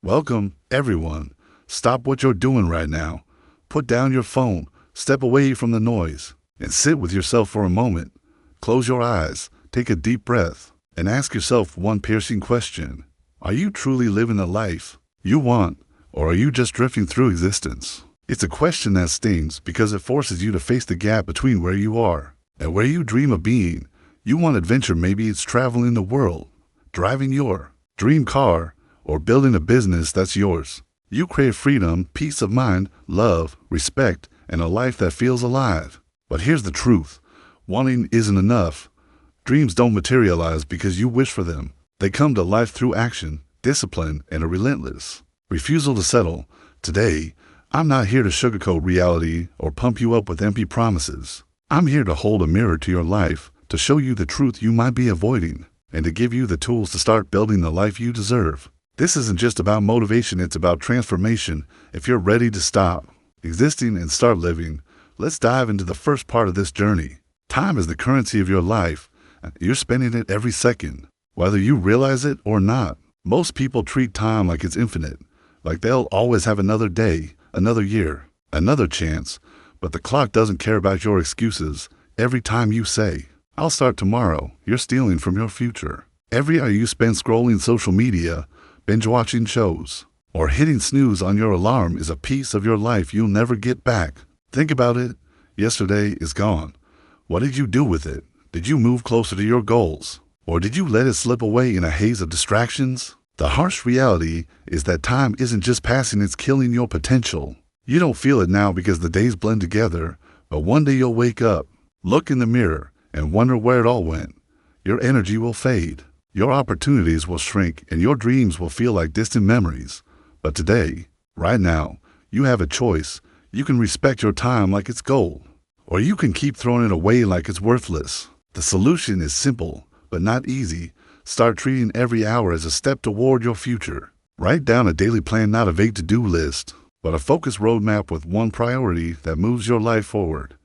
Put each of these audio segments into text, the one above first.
Welcome, everyone. Stop what you're doing right now. Put down your phone, step away from the noise, and sit with yourself for a moment. Close your eyes, take a deep breath, and ask yourself one piercing question. Are you truly living the life you want, or are you just drifting through existence? It's a question that stings because it forces you to face the gap between where you are and where you dream of being. You want adventure, maybe it's traveling the world, driving your dream car, or building a business that's yours. You crave freedom, peace of mind, love, respect, and a life that feels alive. But here's the truth. Wanting isn't enough. Dreams don't materialize because you wish for them. They come to life through action, discipline, and a relentless refusal to settle. Today, I'm not here to sugarcoat reality or pump you up with empty promises. I'm here to hold a mirror to your life, to show you the truth you might be avoiding, and to give you the tools to start building the life you deserve. This isn't just about motivation, it's about transformation. If you're ready to stop existing and start living, let's dive into the first part of this journey. Time is the currency of your life. You're spending it every second, whether you realize it or not. Most people treat time like it's infinite, like they'll always have another day, another year, another chance. But the clock doesn't care about your excuses. Every time you say, "I'll start tomorrow," you're stealing from your future. Every hour you spend scrolling social media, binge watching shows, or hitting snooze on your alarm is a piece of your life you'll never get back. Think about it. Yesterday is gone. What did you do with it? Did you move closer to your goals? Or did you let it slip away in a haze of distractions? The harsh reality is that time isn't just passing, it's killing your potential. You don't feel it now because the days blend together, but one day you'll wake up, look in the mirror, and wonder where it all went. Your energy will fade. Your opportunities will shrink, and your dreams will feel like distant memories. But today, right now, you have a choice. You can respect your time like it's gold, or you can keep throwing it away like it's worthless. The solution is simple, but not easy. Start treating every hour as a step toward your future. Write down a daily plan, not a vague to-do list, but a focused roadmap with one priority that moves your life forward.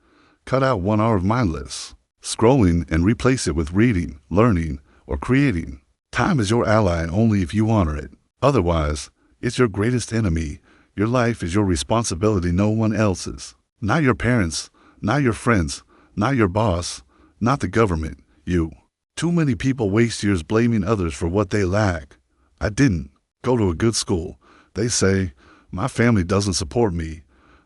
Cut out 1 hour of mindless scrolling and replace it with reading, learning, or creating. Time is your ally only if you honor it. Otherwise, it's your greatest enemy. Your life is your responsibility, no one else's. Not your parents, not your friends, not your boss, not the government, you. Too many people waste years blaming others for what they lack. I didn't go to a good school. They say, my family doesn't support me.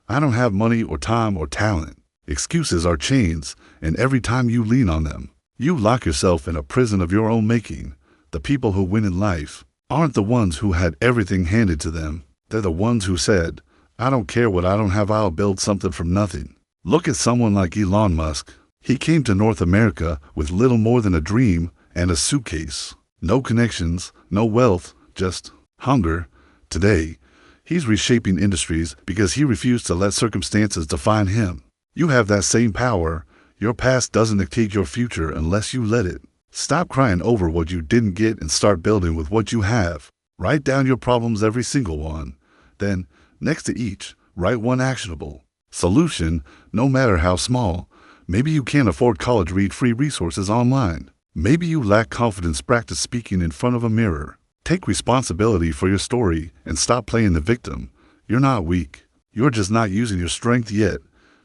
I don't have money or time or talent. Excuses are chains, and every time you lean on them, you lock yourself in a prison of your own making. The people who win in life aren't the ones who had everything handed to them. They're the ones who said, I don't care what I don't have, I'll build something from nothing. Look at someone like Elon Musk. He came to North America with little more than a dream and a suitcase. No connections, no wealth, just hunger. Today, he's reshaping industries because he refused to let circumstances define him. You have that same power. Your past doesn't dictate your future unless you let it. Stop crying over what you didn't get and start building with what you have. Write down your problems, every single one. Then, next to each, write one actionable solution, no matter how small. Maybe you can't afford college, read free resources online. Maybe you lack confidence, practice speaking in front of a mirror. Take responsibility for your story and stop playing the victim. You're not weak. You're just not using your strength yet.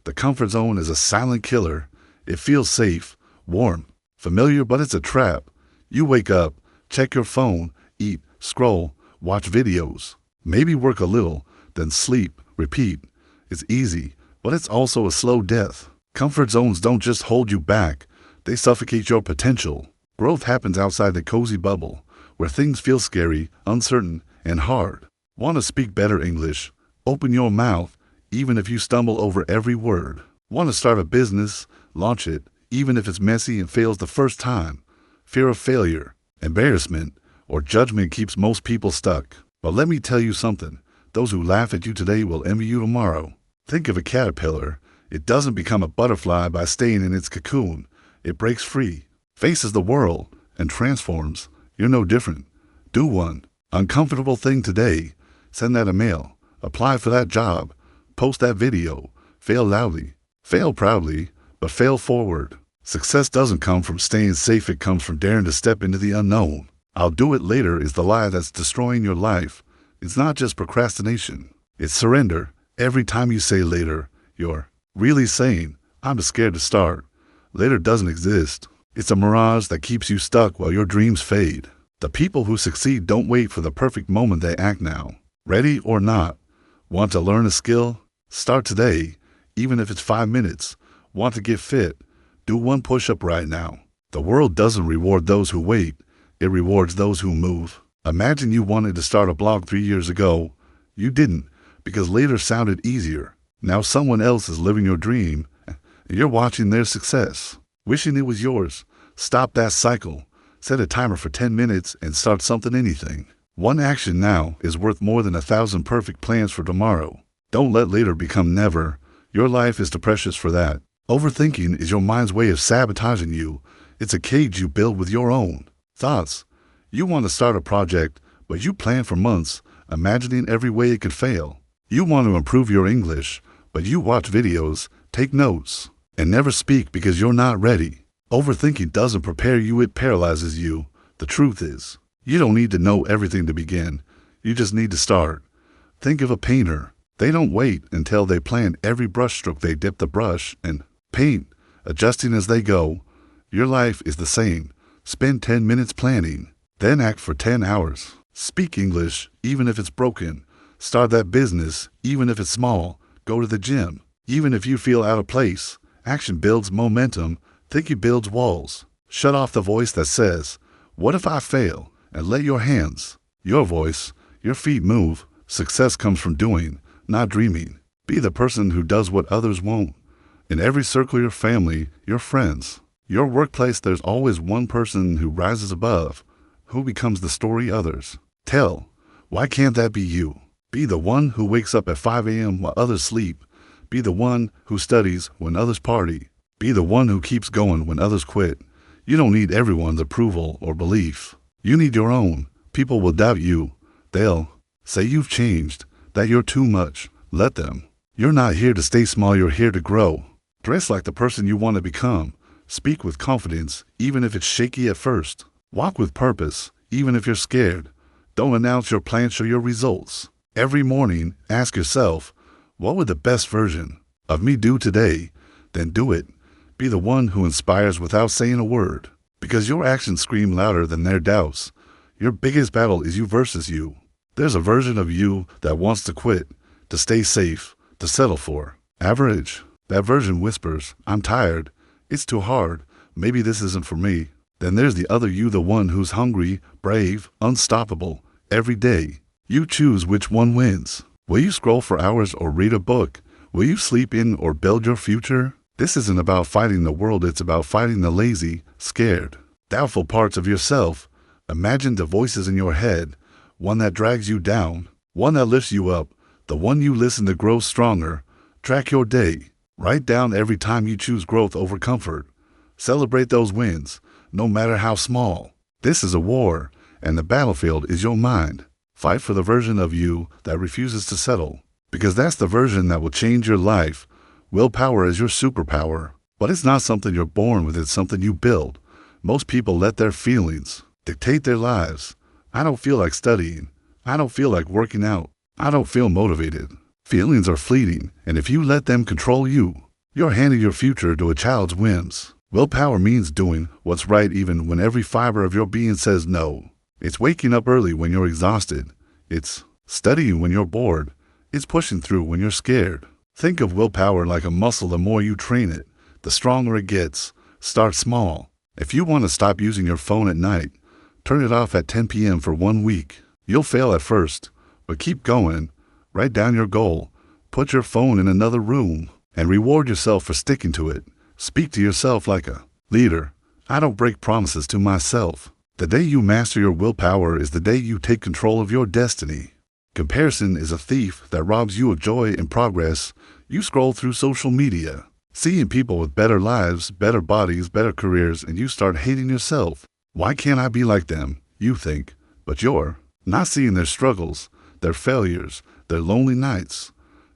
The comfort zone is a silent killer. It feels safe, warm, familiar, but it's a trap. You wake up, check your phone, eat, scroll, watch videos, maybe work a little, then sleep, repeat. It's easy, but it's also a slow death. Comfort zones don't just hold you back, they suffocate your potential. Growth happens outside the cozy bubble, where things feel scary, uncertain, and hard. Want to speak better English? Open your mouth, even if you stumble over every word. Want to start a business? Launch it, even if it's messy and fails the first time. Fear of failure, embarrassment, or judgment keeps most people stuck. But let me tell you something. Those who laugh at you today will envy you tomorrow. Think of a caterpillar. It doesn't become a butterfly by staying in its cocoon. It breaks free, faces the world, and transforms. You're no different. Do one uncomfortable thing today. Send that email. Apply for that job. Post that video. Fail loudly. Fail proudly, but fail forward. Success doesn't come from staying safe, it comes from daring to step into the unknown. I'll do it later is the lie that's destroying your life. It's not just procrastination. It's surrender. Every time you say later, you're really saying, I'm scared to start. Later doesn't exist. It's a mirage that keeps you stuck while your dreams fade. The people who succeed don't wait for the perfect moment, they act now. Ready or not. Want to learn a skill? Start today, even if it's 5 minutes. Want to get fit? Do one push-up right now. The world doesn't reward those who wait. It rewards those who move. Imagine you wanted to start a blog 3 years ago. You didn't, because later sounded easier. Now someone else is living your dream, and you're watching their success, wishing it was yours. Stop that cycle. Set a timer for 10 minutes and start something, anything. One action now is worth more than 1,000 perfect plans for tomorrow. Don't let later become never. Your life is too precious for that. Overthinking is your mind's way of sabotaging you. It's a cage you build with your own thoughts. You want to start a project, but you plan for months, imagining every way it could fail. You want to improve your English, but you watch videos, take notes, and never speak because you're not ready. Overthinking doesn't prepare you, it paralyzes you. The truth is, you don't need to know everything to begin. You just need to start. Think of a painter. They don't wait until they plan every brushstroke. They dip the brush and paint, adjusting as they go. Your life is the same. Spend 10 minutes planning, then act for 10 hours. Speak English, even if it's broken. Start that business, even if it's small. Go to the gym, even if you feel out of place. Action builds momentum. Thinking builds walls. Shut off the voice that says, what if I fail? And let your hands, your voice, your feet move. Success comes from doing, not dreaming. Be the person who does what others won't. In every circle, your family, your friends, your workplace, there's always one person who rises above, who becomes the story others tell. Why can't that be you? Be the one who wakes up at 5 a.m. while others sleep. Be the one who studies when others party. Be the one who keeps going when others quit. You don't need everyone's approval or belief. You need your own. People will doubt you. They'll say you've changed, that you're too much. Let them. You're not here to stay small, you're here to grow. Dress like the person you want to become. Speak with confidence, even if it's shaky at first. Walk with purpose, even if you're scared. Don't announce your plans, show your results. Every morning, ask yourself, what would the best version of me do today? Then do it. Be the one who inspires without saying a word, because your actions scream louder than their doubts. Your biggest battle is you versus you. There's a version of you that wants to quit, to stay safe, to settle for average. That version whispers, I'm tired, it's too hard, maybe this isn't for me. Then there's the other you, the one who's hungry, brave, unstoppable. Every day, you choose which one wins. Will you scroll for hours or read a book? Will you sleep in or build your future? This isn't about fighting the world, it's about fighting the lazy, scared, doubtful parts of yourself. Imagine the voices in your head, one that drags you down, one that lifts you up, the one you listen to grow stronger. Track your day. Write down every time you choose growth over comfort. Celebrate those wins, no matter how small. This is a war, and the battlefield is your mind. Fight for the version of you that refuses to settle, because that's the version that will change your life. Willpower is your superpower, but it's not something you're born with, it's something you build. Most people let their feelings dictate their lives. I don't feel like studying. I don't feel like working out. I don't feel motivated. Feelings are fleeting, and if you let them control you, you're handing your future to a child's whims. Willpower means doing what's right even when every fiber of your being says no. It's waking up early when you're exhausted. It's studying when you're bored. It's pushing through when you're scared. Think of willpower like a muscle. The more you train it, the stronger it gets. Start small. If you want to stop using your phone at night, turn it off at 10 p.m. for 1 week. You'll fail at first, but keep going. Write down your goal. Put your phone in another room and reward yourself for sticking to it. Speak to yourself like a leader. I don't break promises to myself. The day you master your willpower is the day you take control of your destiny. Comparison is a thief that robs you of joy and progress. You scroll through social media, seeing people with better lives, better bodies, better careers, and you start hating yourself. Why can't I be like them? You think, but you're not seeing their struggles, their failures, their lonely nights.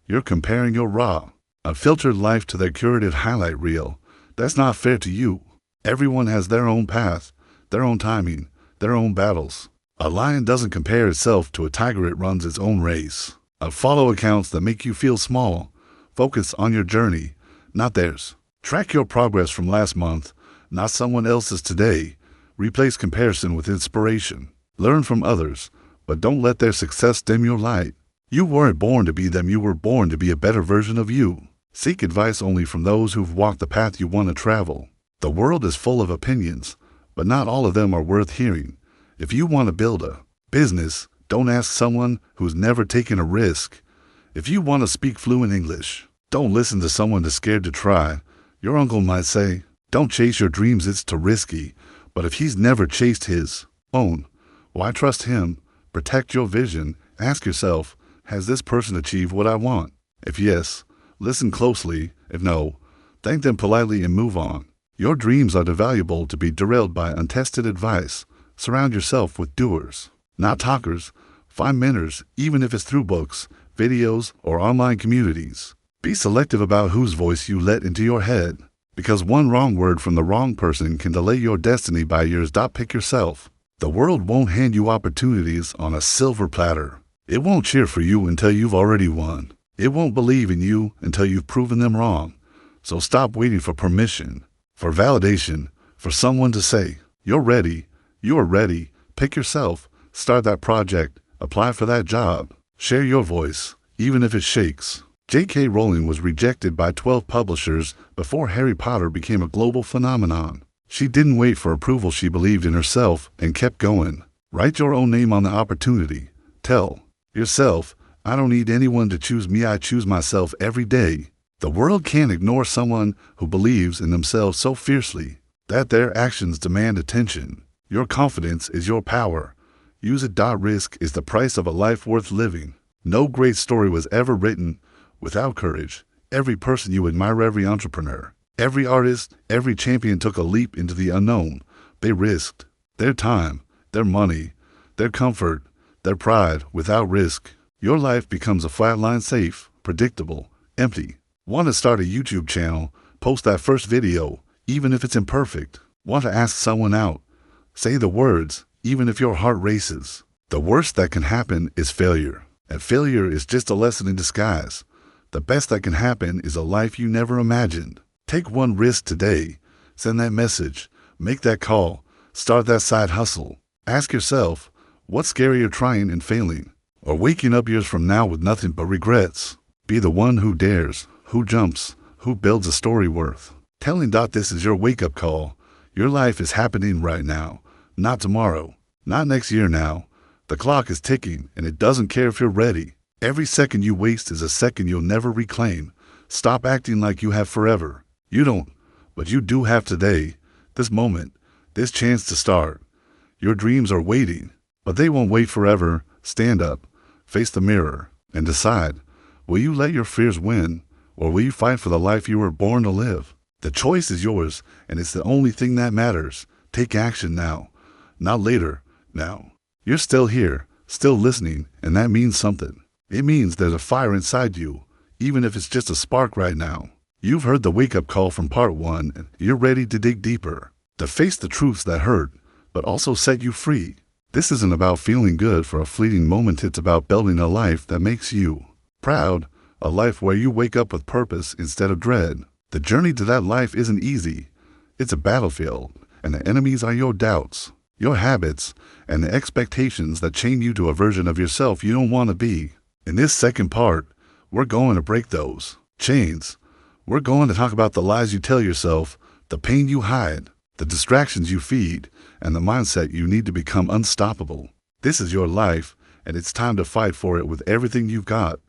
You're comparing your raw, unfiltered life to their curated highlight reel. That's not fair to you. Everyone has their own path, their own timing, their own battles. A lion doesn't compare itself to a tiger, it runs its own race. Follow accounts that make you feel small. Focus on your journey, not theirs. Track your progress from last month, not someone else's today. Replace comparison with inspiration. Learn from others, but don't let their success dim your light. You weren't born to be them, you were born to be a better version of you. Seek advice only from those who've walked the path you want to travel. The world is full of opinions, but not all of them are worth hearing. If you want to build a business, don't ask someone who's never taken a risk. If you want to speak fluent English, don't listen to someone that's scared to try. Your uncle might say, don't chase your dreams, it's too risky. But if he's never chased his own, why trust him? Protect your vision. Ask yourself, has this person achieved what I want? If yes, listen closely. If no, thank them politely and move on. Your dreams are too valuable to be derailed by untested advice. Surround yourself with doers, not talkers. Find mentors, even if it's through books, videos, or online communities. Be selective about whose voice you let into your head, because one wrong word from the wrong person can delay your destiny by years. Pick yourself. The world won't hand you opportunities on a silver platter. It won't cheer for you until you've already won. It won't believe in you until you've proven them wrong. So stop waiting for permission, for validation, for someone to say, you're ready, you are ready. Pick yourself. Start that project. Apply for that job. Share your voice, even if it shakes. J.K. Rowling was rejected by 12 publishers before Harry Potter became a global phenomenon. She didn't wait for approval, she believed in herself and kept going. Write your own name on the opportunity. Tell yourself, I don't need anyone to choose me, I choose myself every day. The world can't ignore someone who believes in themselves so fiercely that their actions demand attention. Your confidence is your power. Use it. Risk is the price of a life worth living. No great story was ever written without courage. Every person you admire, every entrepreneur, every artist, every champion took a leap into the unknown. They risked their time, their money, their comfort, their pride. Without risk, your life becomes a flat line, safe, predictable, empty. Want to start a YouTube channel? Post that first video, even if it's imperfect. Want to ask someone out? Say the words, even if your heart races. The worst that can happen is failure, and failure is just a lesson in disguise. The best that can happen is a life you never imagined. Take one risk today. Send that message. Make that call. Start that side hustle. Ask yourself, what's scarier, trying and failing, or waking up years from now with nothing but regrets? Be the one who dares, who jumps, who builds a story worth telling. This is your wake-up call. Your life is happening right now, not tomorrow, not next year now. The clock is ticking, and it doesn't care if you're ready. Every second you waste is a second you'll never reclaim. Stop acting like you have forever. You don't, but you do have today, this moment, this chance to start. Your dreams are waiting, but they won't wait forever. Stand up, face the mirror, and decide, will you let your fears win, or will you fight for the life you were born to live? The choice is yours, and it's the only thing that matters. Take action now, not later, now. You're still here, still listening, and that means something. It means there's a fire inside you, even if it's just a spark right now. You've heard the wake-up call from part 1, and you're ready to dig deeper, to face the truths that hurt, but also set you free. This isn't about feeling good for a fleeting moment, it's about building a life that makes you proud, a life where you wake up with purpose instead of dread. The journey to that life isn't easy. It's a battlefield, and the enemies are your doubts, your habits, and the expectations that chain you to a version of yourself you don't want to be. In this second part, we're going to break those chains. We're going to talk about the lies you tell yourself, the pain you hide, the distractions you feed, and the mindset you need to become unstoppable. This is your life, and it's time to fight for it with everything you've got.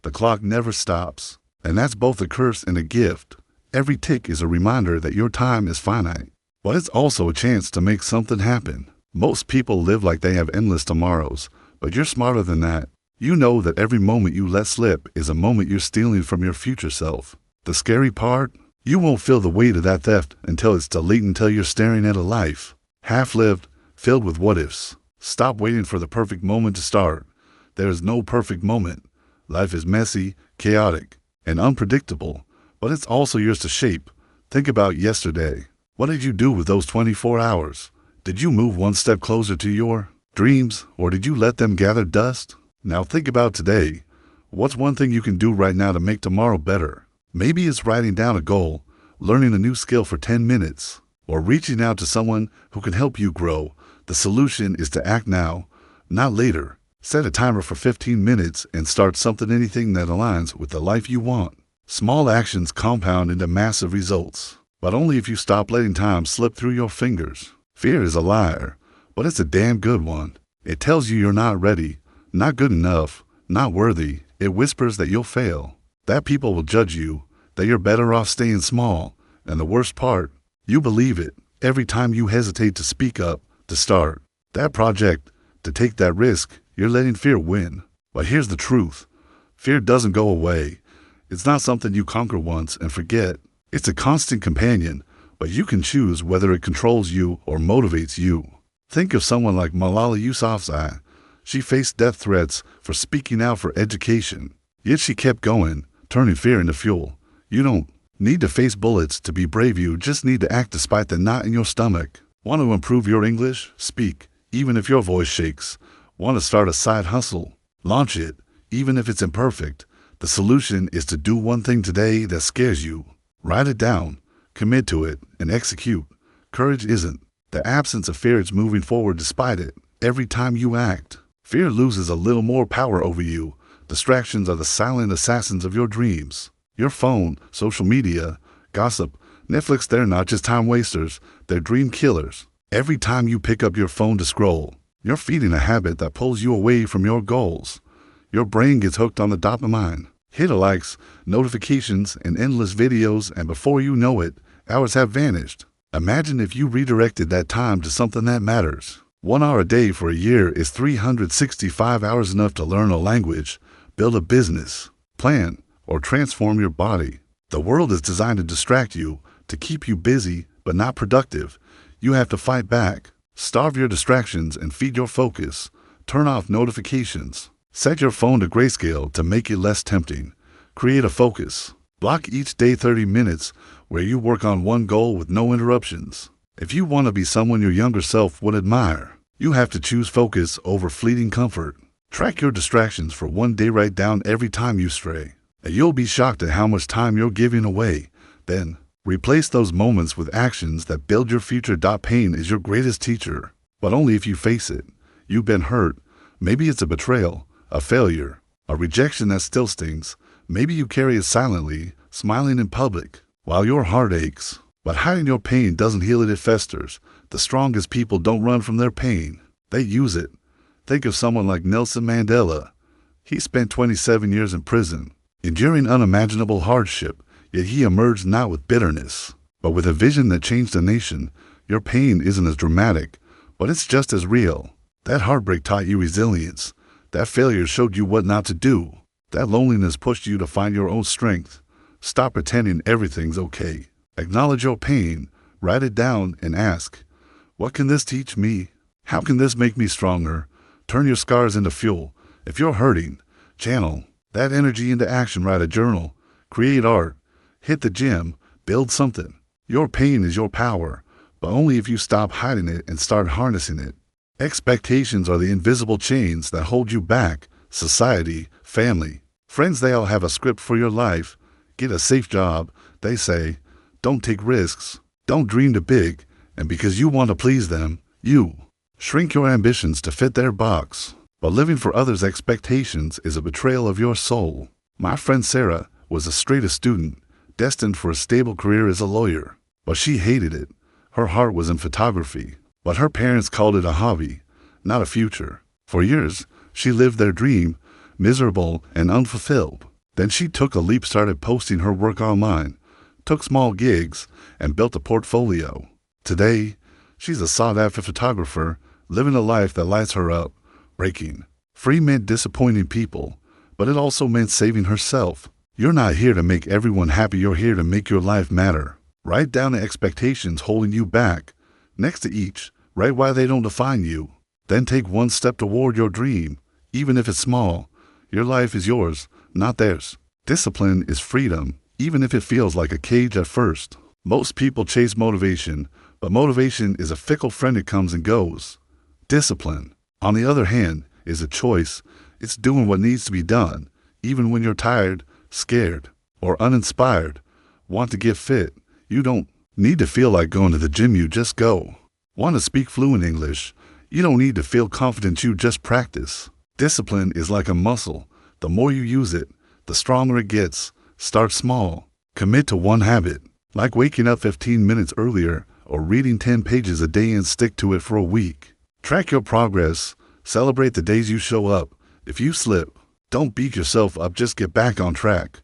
The clock never stops, and that's both a curse and a gift. Every tick is a reminder that your time is finite, but it's also a chance to make something happen. Most people live like they have endless tomorrows, but you're smarter than that. You know that every moment you let slip is a moment you're stealing from your future self. The scary part? You won't feel the weight of that theft until it's too late, until you're staring at a life half-lived, filled with what-ifs. Stop waiting for the perfect moment to start. There is no perfect moment. Life is messy, chaotic, and unpredictable, but it's also yours to shape. Think about yesterday. What did you do with those 24 hours? Did you move one step closer to your Dreams, or did you let them gather dust? Now think about today. What's one thing you can do right now to make tomorrow better? Maybe it's writing down a goal, learning a new skill for 10 minutes, or reaching out to someone who can help you grow. The solution is to act now, not later. Set a timer for 15 minutes and start anything that aligns with the life you want. Small actions compound into massive results, but only if you stop letting time slip through your fingers. Fear is a liar, but it's a damn good one. It tells you you're not ready, not good enough, not worthy. It whispers that you'll fail, that people will judge you, that you're better off staying small. And the worst part, you believe it every time you hesitate to speak up, to start that project, to take that risk. You're letting fear win. But here's the truth. Fear doesn't go away. It's not something you conquer once and forget. It's a constant companion, but you can choose whether it controls you or motivates you. Think of someone like Malala Yousafzai. She faced death threats for speaking out for education, yet she kept going, turning fear into fuel. You don't need to face bullets to be brave. You just need to act despite the knot in your stomach. Want to improve your English? Speak, even if your voice shakes. Want to start a side hustle? Launch it, even if it's imperfect. The solution is to do one thing today that scares you. Write it down, commit to it, and execute. Courage isn't the absence of fear, it's moving forward despite it. Every time you act, fear loses a little more power over you. Distractions are the silent assassins of your dreams. Your phone, social media, gossip, Netflix, they're not just time wasters, they're dream killers. Every time you pick up your phone to scroll, you're feeding a habit that pulls you away from your goals. Your brain gets hooked on the dopamine. Hit a likes, notifications, and endless videos, and before you know it, hours have vanished. Imagine if you redirected that time to something that matters. 1 hour a day for a year is 365 hours, enough to learn a language, build a business, plan, or transform your body. The world is designed to distract you, to keep you busy, but not productive. You have to fight back. Starve your distractions and feed your focus. Turn off notifications. Set your phone to grayscale to make it less tempting. Create a focus. Block each day 30 minutes where you work on one goal with no interruptions. If you want to be someone your younger self would admire, you have to choose focus over fleeting comfort. Track your distractions for one day. Write down every time you stray, and you'll be shocked at how much time you're giving away. Then, replace those moments with actions that build your future. Pain is your greatest teacher, but only if you face it. You've been hurt. Maybe it's a betrayal, a failure, a rejection that still stings. Maybe you carry it silently, smiling in public, while your heart aches. But hiding your pain doesn't heal it, it festers. The strongest people don't run from their pain. They use it. Think of someone like Nelson Mandela. He spent 27 years in prison, enduring unimaginable hardship, yet he emerged not with bitterness, but with a vision that changed a nation. Your pain isn't as dramatic, but it's just as real. That heartbreak taught you resilience. That failure showed you what not to do. That loneliness pushed you to find your own strength. Stop pretending everything's okay. Acknowledge your pain, write it down, and ask, what can this teach me? How can this make me stronger? Turn your scars into fuel. If you're hurting, channel that energy into action. Write a journal, create art, hit the gym, build something. Your pain is your power, but only if you stop hiding it and start harnessing it. Expectations are the invisible chains that hold you back. Society, family, friends, they all have a script for your life. Get a safe job, they say. Don't take risks. Don't dream too big. And because you want to please them, you shrink your ambitions to fit their box. But living for others' expectations is a betrayal of your soul. My friend Sarah was the straightest student, destined for a stable career as a lawyer. But she hated it. Her heart was in photography. But her parents called it a hobby, not a future. For years, she lived their dream, miserable and unfulfilled. Then she took a leap, started posting her work online, took small gigs, and built a portfolio. Today, she's a sought-after photographer, living a life that lights her up. Breaking free meant disappointing people, but it also meant saving herself. You're not here to make everyone happy, you're here to make your life matter. Write down the expectations holding you back. Next to each, write why they don't define you. Then take one step toward your dream, even if it's small. Your life is yours, not theirs. Discipline is freedom, even if it feels like a cage at first. Most people chase motivation, but motivation is a fickle friend. It comes and goes. Discipline, On the other hand, is a choice. It's doing what needs to be done, even when you're tired, scared, or uninspired. Want to get fit? You don't need to feel like going to the gym, you just go. Want to speak fluent English? You don't need to feel confident, you just practice. Discipline is like a muscle. The more you use it, the stronger it gets. Start small. Commit to one habit, like waking up 15 minutes earlier or reading 10 pages a day, and stick to it for a week. Track your progress. Celebrate the days you show up. If you slip, don't beat yourself up, just get back on track.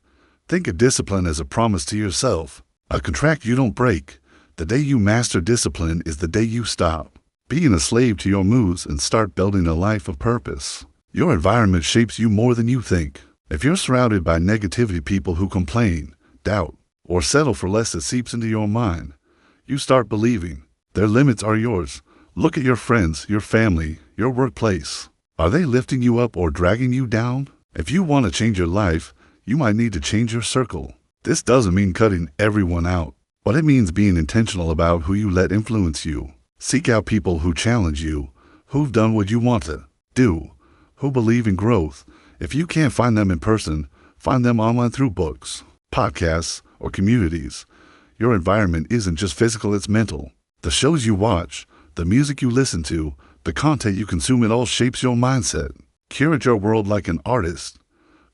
Think of discipline as a promise to yourself, a contract you don't break. The day you master discipline is the day you stop being a slave to your moods and start building a life of purpose. Your environment shapes you more than you think. If you're surrounded by negativity, people who complain, doubt, or settle for less, it seeps into your mind. You start believing their limits are yours. Look at your friends, your family, your workplace. Are they lifting you up or dragging you down? If you want to change your life, you might need to change your circle. This doesn't mean cutting everyone out, but it means being intentional about who you let influence you. Seek out people who challenge you, who've done what you want to do, who believe in growth. If you can't find them in person, find them online through books, podcasts, or communities. Your environment isn't just physical, it's mental. The shows you watch, the music you listen to, the content you consume, it all shapes your mindset. Curate your world like an artist.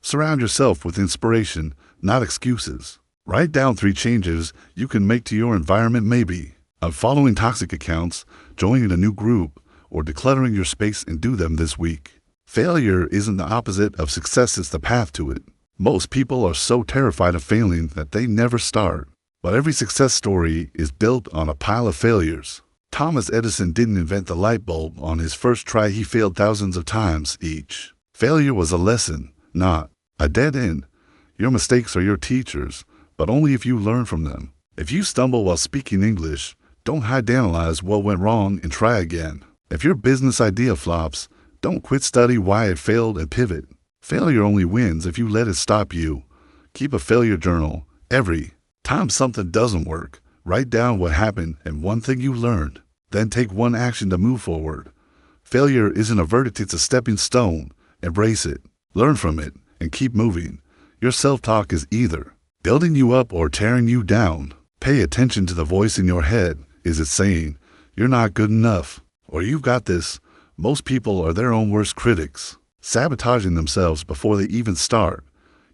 Surround yourself with inspiration, not excuses. Write down 3 changes you can make to your environment, maybe unfollowing toxic accounts, joining a new group, or decluttering your space, and do them this week. Failure isn't the opposite of success, it's the path to it. Most people are so terrified of failing that they never start. But every success story is built on a pile of failures. Thomas Edison didn't invent the light bulb on his first try, he failed thousands of times each. Failure was a lesson, not a dead end. Your mistakes are your teachers, but only if you learn from them. If you stumble while speaking English, don't analyze what went wrong and try again. If your business idea flops, don't quit, study why it failed and pivot. Failure only wins if you let it stop you. Keep a failure journal. Every time something doesn't work, write down what happened and one thing you learned. Then take one action to move forward. Failure isn't a verdict, it's a stepping stone. Embrace it, learn from it, and keep moving. Your self-talk is either building you up or tearing you down. Pay attention to the voice in your head. Is it saying, you're not good enough, or you've got this? Most people are their own worst critics, sabotaging themselves before they even start.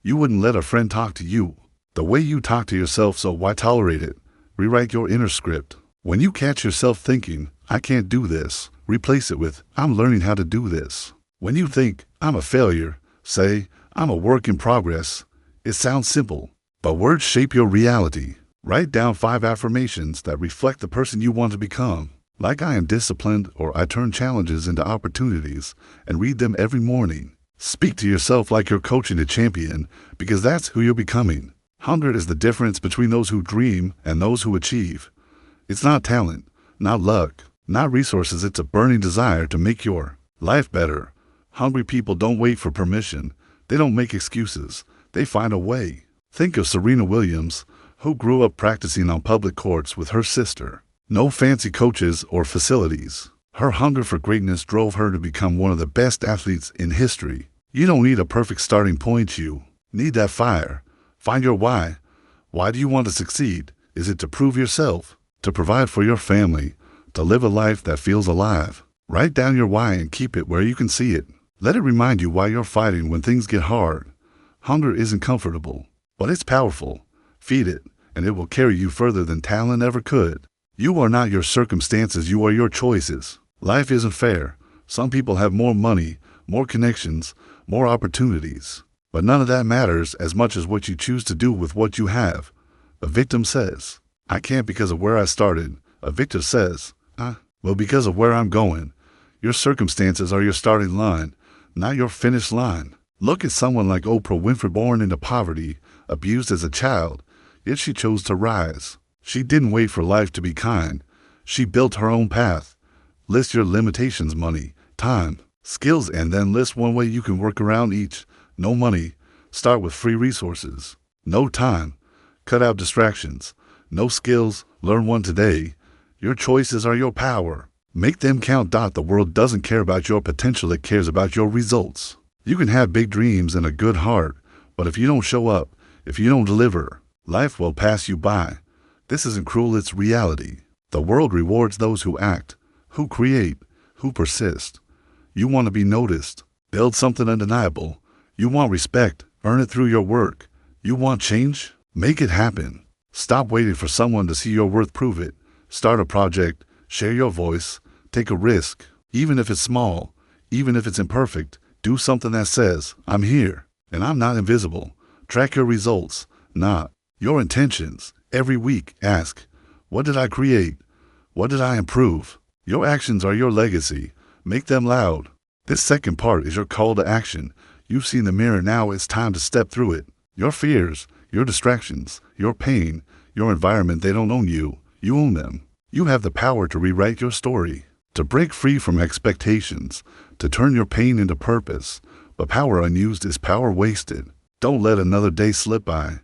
You wouldn't let a friend talk to you the way you talk to yourself, so why tolerate it? Rewrite your inner script. When you catch yourself thinking, I can't do this, replace it with, I'm learning how to do this. When you think, I'm a failure, say, I'm a work in progress. It sounds simple, but words shape your reality. Write down 5 affirmations that reflect the person you want to become, like I am disciplined or I turn challenges into opportunities, and read them every morning. Speak to yourself like you're coaching a champion, because that's who you're becoming. 100 is the difference between those who dream and those who achieve. It's not talent, not luck, not resources, it's a burning desire to make your life better. Hungry people don't wait for permission. They don't make excuses. They find a way. Think of Serena Williams, who grew up practicing on public courts with her sister. No fancy coaches or facilities. Her hunger for greatness drove her to become one of the best athletes in history. You don't need a perfect starting point, you need that fire. Find your why. Why do you want to succeed? Is it to prove yourself, to provide for your family, to live a life that feels alive? Write down your why and keep it where you can see it. Let it remind you why you're fighting when things get hard. Hunger isn't comfortable, but it's powerful. Feed it, and it will carry you further than talent ever could. You are not your circumstances, you are your choices. Life isn't fair. Some people have more money, more connections, more opportunities. But none of that matters as much as what you choose to do with what you have. A victim says, I can't because of where I started. A victor says, well, because of where I'm going. Your circumstances are your starting line, not your finish line. Look at someone like Oprah Winfrey, born into poverty, abused as a child, yet she chose to rise. She didn't wait for life to be kind. She built her own path. List your limitations: money, time, skills, and then list one way you can work around each. No money, start with free resources. No time, cut out distractions. No skills, learn one today. Your choices are your power. Make them count. The world doesn't care about your potential, it cares about your results. You can have big dreams and a good heart, but if you don't show up, if you don't deliver, life will pass you by. This isn't cruel, it's reality. The world rewards those who act, who create, who persist. You want to be noticed, build something undeniable. You want respect, earn it through your work. You want change? Make it happen. Stop waiting for someone to see your worth, prove it. Start a project, share your voice, take a risk. Even if it's small, even if it's imperfect, do something that says, I'm here, and I'm not invisible. Track your results, not your intentions. Every week, ask, what did I create? What did I improve? Your actions are your legacy. Make them loud. This second part is your call to action. You've seen the mirror, now it's time to step through it. Your fears, your distractions, your pain, your environment, they don't own you. You own them. You have the power to rewrite your story, to break free from expectations, to turn your pain into purpose. But power unused is power wasted. Don't let another day slip by.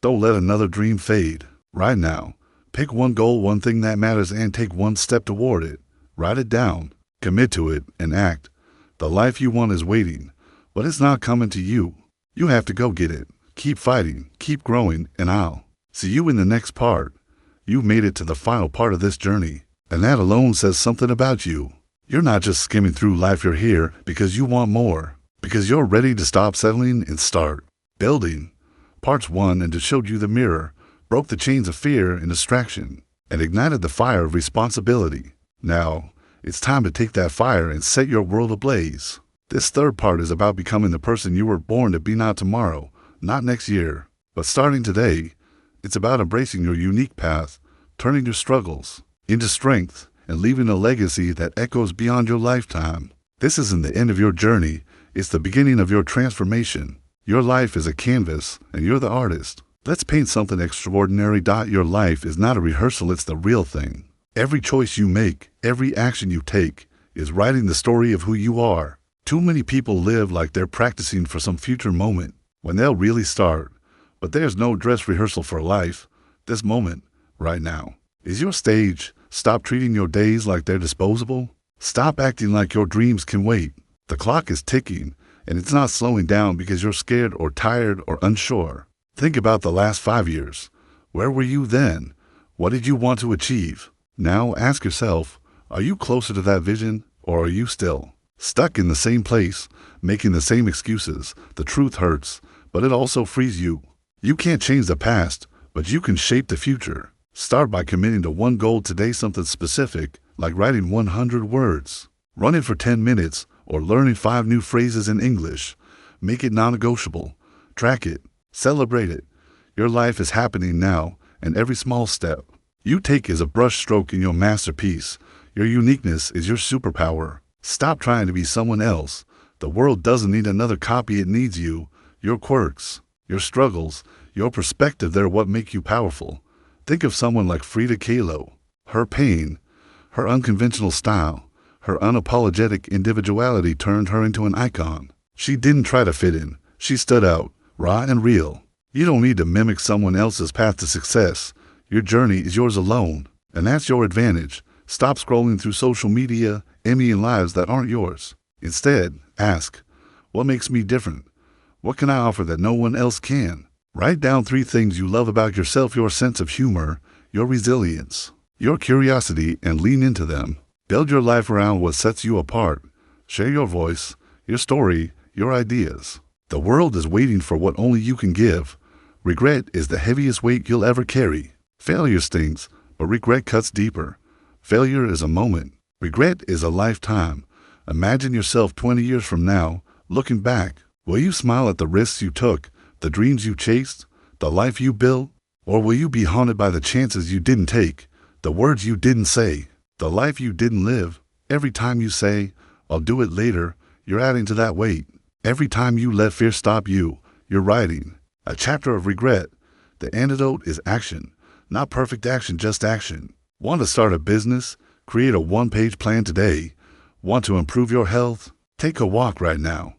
Don't let another dream fade. Right now, pick one goal, one thing that matters, and take one step toward it. Write it down, commit to it, and act. The life you want is waiting, but it's not coming to you. You have to go get it. Keep fighting, keep growing, and I'll see you in the next part. You've made it to the final part of this journey, and that alone says something about you. You're not just skimming through life, you're here because you want more, because you're ready to stop settling and start building. Parts 1 and 2 showed you the mirror, broke the chains of fear and distraction, and ignited the fire of responsibility. Now, it's time to take that fire and set your world ablaze. This third part is about becoming the person you were born to be, not tomorrow, not next year, but starting today. It's about embracing your unique path, turning your struggles into strength, and leaving a legacy that echoes beyond your lifetime. This isn't the end of your journey, it's the beginning of your transformation. Your life is a canvas, and you're the artist. Let's paint something extraordinary. Your life is not a rehearsal, it's the real thing. Every choice you make, every action you take, is writing the story of who you are. Too many people live like they're practicing for some future moment, when they'll really start. But there's no dress rehearsal for life. This moment, right now, is your stage. Stop treating your days like they're disposable. Stop acting like your dreams can wait. The clock is ticking, and it's not slowing down because you're scared or tired or unsure. Think about the last 5 years. Where were you then? What did you want to achieve? Now ask yourself, are you closer to that vision, or are you still stuck in the same place, making the same excuses? The truth hurts, but it also frees you. You can't change the past, but you can shape the future. Start by committing to one goal today, something specific, like writing 100 words, running for 10 minutes, or learning 5 new phrases in English. Make it non-negotiable. Track it. Celebrate it. Your life is happening now, and every small step you take is a brushstroke in your masterpiece. Your uniqueness is your superpower. Stop trying to be someone else. The world doesn't need another copy, it needs you. Your quirks, your struggles, your perspective, they're what make you powerful. Think of someone like Frida Kahlo. Her pain, her unconventional style, her unapologetic individuality turned her into an icon. She didn't try to fit in. She stood out, raw and real. You don't need to mimic someone else's path to success. Your journey is yours alone, and that's your advantage. Stop scrolling through social media, envying lives that aren't yours. Instead, ask, what makes me different? What can I offer that no one else can? Write down 3 things you love about yourself: your sense of humor, your resilience, your curiosity, and lean into them. Build your life around what sets you apart. Share your voice, your story, your ideas. The world is waiting for what only you can give. Regret is the heaviest weight you'll ever carry. Failure stings, but regret cuts deeper. Failure is a moment. Regret is a lifetime. Imagine yourself 20 years from now, looking back. Will you smile at the risks you took, the dreams you chased, the life you built? Or will you be haunted by the chances you didn't take, the words you didn't say, the life you didn't live? Every time you say, I'll do it later, you're adding to that weight. Every time you let fear stop you, you're writing a chapter of regret. The antidote is action. Not perfect action, just action. Want to start a business? Create a 1-page plan today. Want to improve your health? Take a walk right now.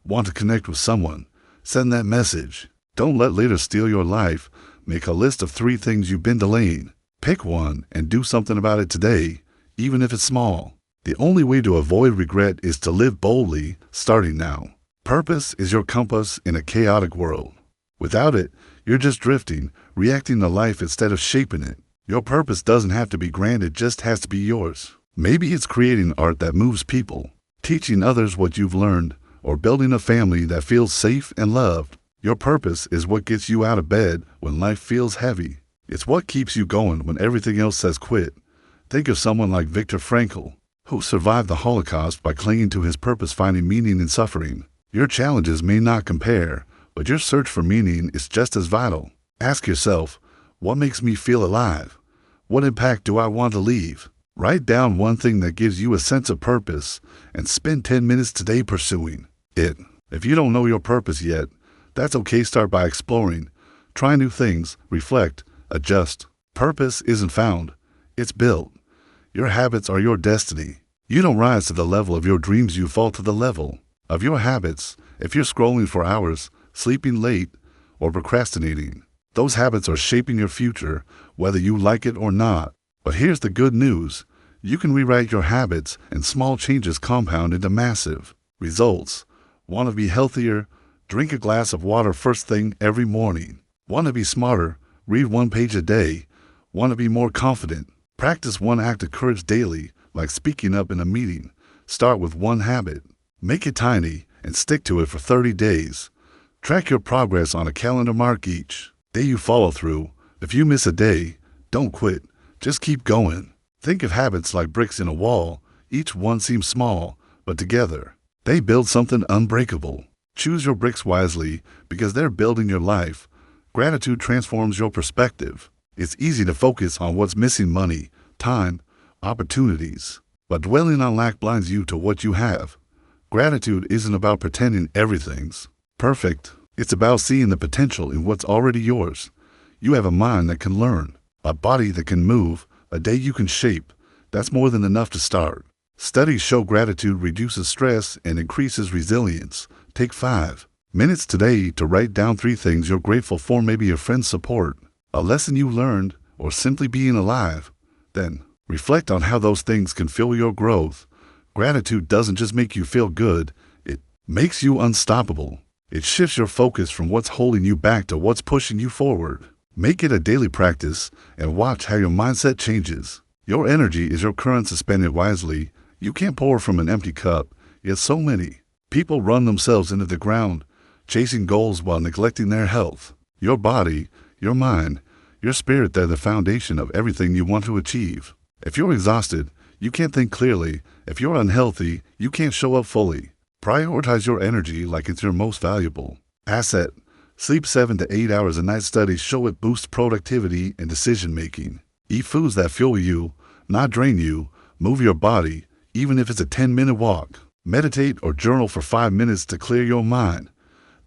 Want to connect with someone? Send that message. Don't let later steal your life. Make a list of 3 things you've been delaying. Pick one and do something about it today. even if it's small. The only way to avoid regret is to live boldly, starting now. Purpose is your compass in a chaotic world. Without it, you're just drifting, reacting to life instead of shaping it. Your purpose doesn't have to be grand, it just has to be yours. Maybe it's creating art that moves people, teaching others what you've learned, or building a family that feels safe and loved. Your purpose is what gets you out of bed when life feels heavy. It's what keeps you going when everything else says quit. Think of someone like Viktor Frankl, who survived the Holocaust by clinging to his purpose, finding meaning in suffering. Your challenges may not compare, but your search for meaning is just as vital. Ask yourself, what makes me feel alive? What impact do I want to leave? Write down one thing that gives you a sense of purpose and spend 10 minutes today pursuing it. If you don't know your purpose yet, that's okay. Start by exploring. Try new things, reflect, adjust. Purpose isn't found, it's built. Your habits are your destiny. You don't rise to the level of your dreams, you fall to the level of your habits. If you're scrolling for hours, sleeping late, or procrastinating, those habits are shaping your future, whether you like it or not. But here's the good news. You can rewrite your habits, and small changes compound into massive results. Want to be healthier? Drink a glass of water first thing every morning. Want to be smarter? Read 1 page a day. Want to be more confident? Practice 1 act of courage daily, like speaking up in a meeting. Start with 1 habit. Make it tiny and stick to it for 30 days. Track your progress on a calendar. Mark each day you follow through. If you miss a day, don't quit. Just keep going. Think of habits like bricks in a wall. Each one seems small, but together, they build something unbreakable. Choose your bricks wisely because they're building your life. Gratitude transforms your perspective. It's easy to focus on what's missing: money, time, opportunities. But dwelling on lack blinds you to what you have. Gratitude isn't about pretending everything's perfect. It's about seeing the potential in what's already yours. You have a mind that can learn, a body that can move, a day you can shape. That's more than enough to start. Studies show gratitude reduces stress and increases resilience. Take 5 minutes today to write down 3 things you're grateful for, maybe a friend's support, a lesson you learned, or simply being alive. Then, reflect on how those things can fuel your growth. Gratitude doesn't just make you feel good, it makes you unstoppable. It shifts your focus from what's holding you back to what's pushing you forward. Make it a daily practice and watch how your mindset changes. Your energy is your currency. Spend it wisely. You can't pour from an empty cup, yet so many people run themselves into the ground, chasing goals while neglecting their health. Your body, your mind, your spirit, they're the foundation of everything you want to achieve. If you're exhausted, you can't think clearly. If you're unhealthy, you can't show up fully. Prioritize your energy like it's your most valuable asset. Sleep 7 to 8 hours a night. Studies show it boosts productivity and decision-making. Eat foods that fuel you, not drain you. Move your body, even if it's a 10-minute walk. Meditate or journal for 5 minutes to clear your mind.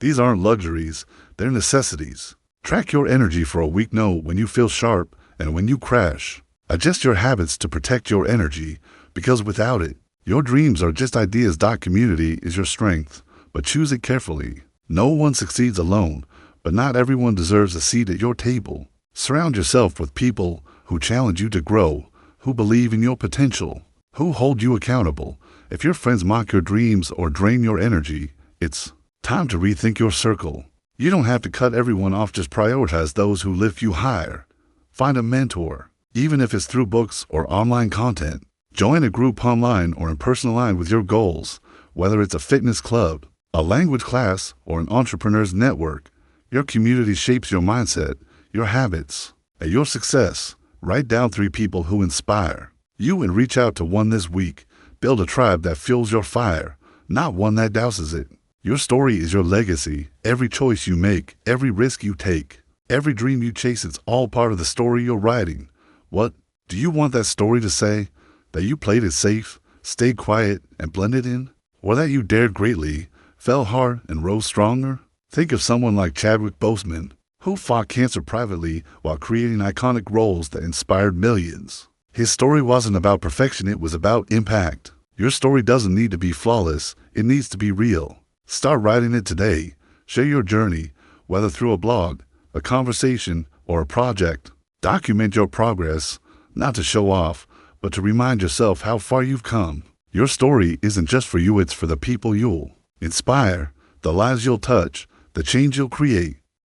These aren't luxuries, they're necessities. Track your energy for a week. Know when you feel sharp and when you crash. Adjust your habits to protect your energy, because without it, your dreams are just ideas. Community is your strength, but choose it carefully. No one succeeds alone, but not everyone deserves a seat at your table. Surround yourself with people who challenge you to grow, who believe in your potential, who hold you accountable. If your friends mock your dreams or drain your energy, it's time to rethink your circle. You don't have to cut everyone off, just prioritize those who lift you higher. Find a mentor, even if it's through books or online content. Join a group online or in person aligned with your goals, whether it's a fitness club, a language class, or an entrepreneur's network. Your community shapes your mindset, your habits, and your success. Write down 3 people who inspire you and reach out to one this week. Build a tribe that fuels your fire, not one that douses it. Your story is your legacy. Every choice you make, every risk you take, every dream you chase, it's all part of the story you're writing. What do you want that story to say? That you played it safe, stayed quiet, and blended in? Or that you dared greatly, fell hard, and rose stronger? Think of someone like Chadwick Boseman, who fought cancer privately while creating iconic roles that inspired millions. His story wasn't about perfection, it was about impact. Your story doesn't need to be flawless, it needs to be real. Start writing it today. Share your journey, whether through a blog, a conversation, or a project. Document your progress, not to show off, but to remind yourself how far you've come. Your story isn't just for you, it's for the people you'll inspire, the lives you'll touch, the change you'll create.